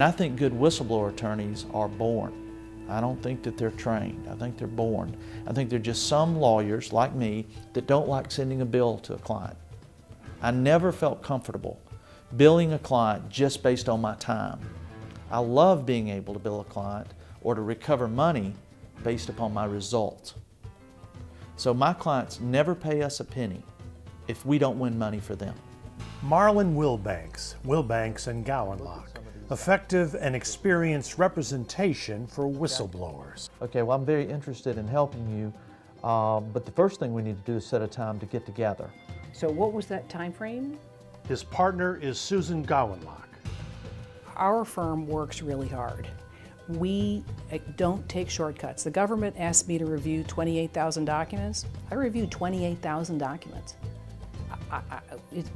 I think good whistleblower attorneys are born. I don't think that they're trained. I think they're born. I think they're just some lawyers like me that don't like sending a bill to a client. I never felt comfortable billing a client just based on my time. I love being able to bill a client or to recover money based upon my results. So my clients never pay us a penny if we don't win money for them. Marlon Wilbanks, Wilbanks and Gouinlock, effective and experienced representation for whistleblowers. Okay, well, I'm very interested in helping you, but the first thing we need to do is set a time to get together. So what was that time frame? His partner is Susan Gouinlock. Our firm works really hard. We don't take shortcuts. The government asked me to review 28,000 documents. I reviewed 28,000 documents.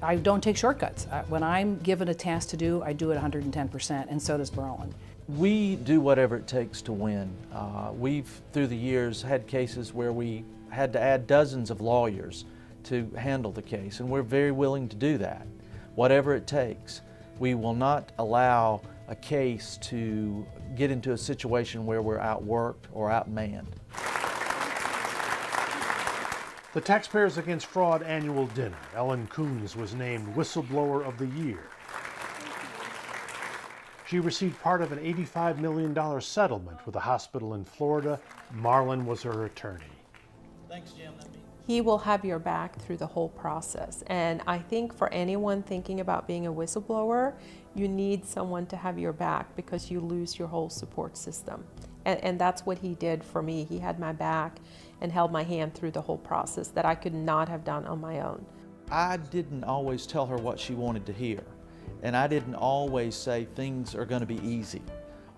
I don't take shortcuts. When I'm given a task to do, I do it 110%, and so does Marlon. We do whatever it takes to win. We've, through the years, had cases where we had to add dozens of lawyers to handle the case, and we're very willing to do that, whatever it takes. We will not allow a case to get into a situation where we're outworked or outmanned. The Taxpayers Against Fraud annual dinner, Ellen Coons was named Whistleblower of the Year. She received part of an $85 million settlement with a hospital in Florida. Marlon was her attorney. Thanks, Jim. He will have your back through the whole process. And I think for anyone thinking about being a whistleblower, you need someone to have your back because you lose your whole support system. And that's what he did for me. He had my back and held my hand through the whole process that I could not have done on my own. I didn't always tell her what she wanted to hear, and I didn't always say things are going to be easy.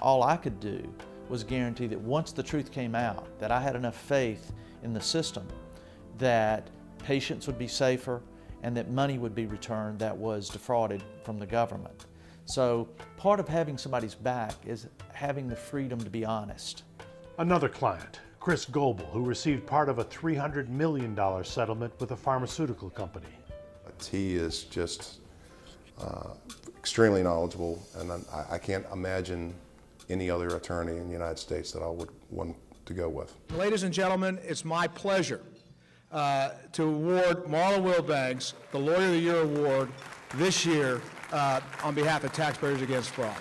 All I could do was guarantee that once the truth came out, that I had enough faith in the system that patients would be safer and that money would be returned that was defrauded from the government. So part of having somebody's back is having the freedom to be honest. Another client, Chris Goebel, who received part of a $300 million settlement with a pharmaceutical company. He is just extremely knowledgeable, and I can't imagine any other attorney in the United States that I would want to go with. Ladies and gentlemen, it's my pleasure to award Marlon Wilbanks the Lawyer of the Year award this year on behalf of Taxpayers Against Fraud.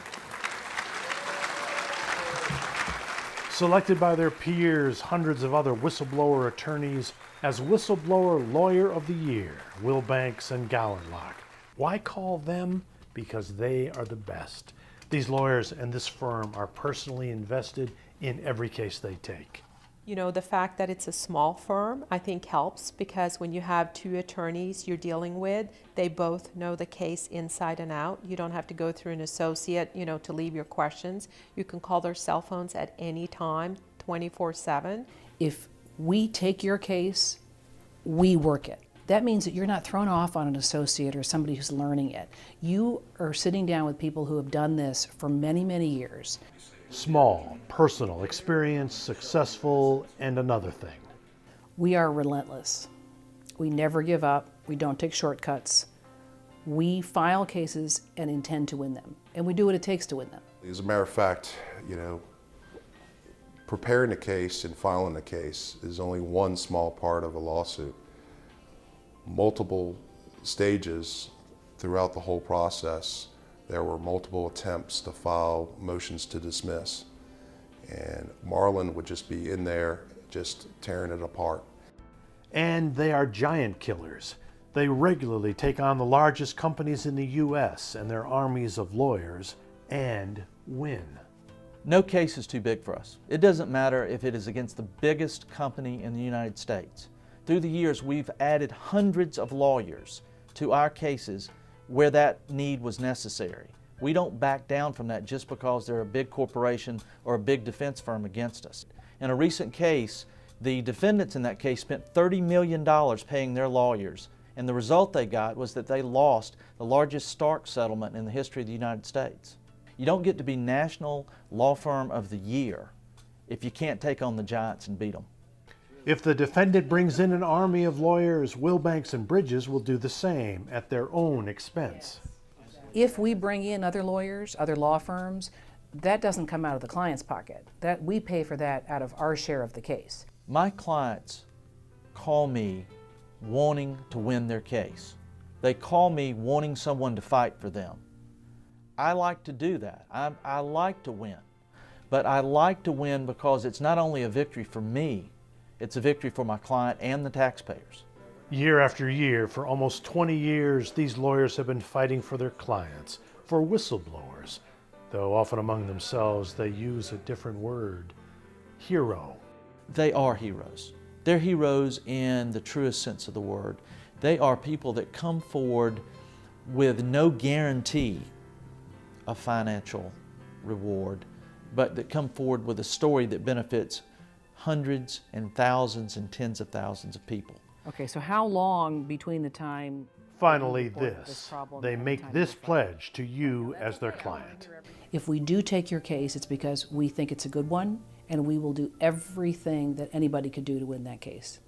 Selected by their peers, hundreds of other whistleblower attorneys as Whistleblower Lawyer of the Year, Wilbanks and Gouinlock. Why call them? Because they are the best. These lawyers and this firm are personally invested in every case they take. You know, the fact that it's a small firm, I think helps because when you have two attorneys you're dealing with, they both know the case inside and out. You don't have to go through an associate, you know, to leave your questions. You can call their cell phones at any time, 24/7. If we take your case, we work it. That means that you're not thrown off on an associate or somebody who's learning it. You are sitting down with people who have done this for many, many years. Small, personal, experience, successful, and another thing. We are relentless. We never give up. We don't take shortcuts. We file cases and intend to win them. And we do what it takes to win them. As a matter of fact, you know, preparing a case and filing a case is only one small part of a lawsuit. Multiple stages throughout the whole process. There were multiple attempts to file motions to dismiss, and Marlon would just be in there just tearing it apart. And they are giant killers. They regularly take on the largest companies in the U.S. and their armies of lawyers and win. No case is too big for us. It doesn't matter if it is against the biggest company in the United States. Through the years, we've added hundreds of lawyers to our cases where that need was necessary. We don't back down from that just because they're a big corporation or a big defense firm against us. In a recent case, the defendants in that case spent $30 million paying their lawyers, and the result they got was that they lost the largest Stark settlement in the history of the United States. You don't get to be National Law Firm of the Year if you can't take on the giants and beat them. If the defendant brings in an army of lawyers, Wilbanks and Bridges will do the same at their own expense. if we bring in other lawyers, other law firms, that doesn't come out of the client's pocket. That we pay for that out of our share of the case. My clients call me wanting to win their case. They call me wanting someone to fight for them. I like to do that. I like to win. But I like to win because it's not only a victory for me, it's a victory for my client and the taxpayers. Year after year, for almost 20 years, these lawyers have been fighting for their clients, for whistleblowers, though often among themselves they use a different word, hero. They are heroes. They're heroes in the truest sense of the word. They are people that come forward with no guarantee of financial reward, but that come forward with a story that benefits hundreds and thousands and tens of thousands of people. Okay, so how long between the time Finally, you report this. problem They and the make time this you file? pledge to you as their client. If we do take your case, it's because we think it's a good one, and we will do everything that anybody could do to win that case.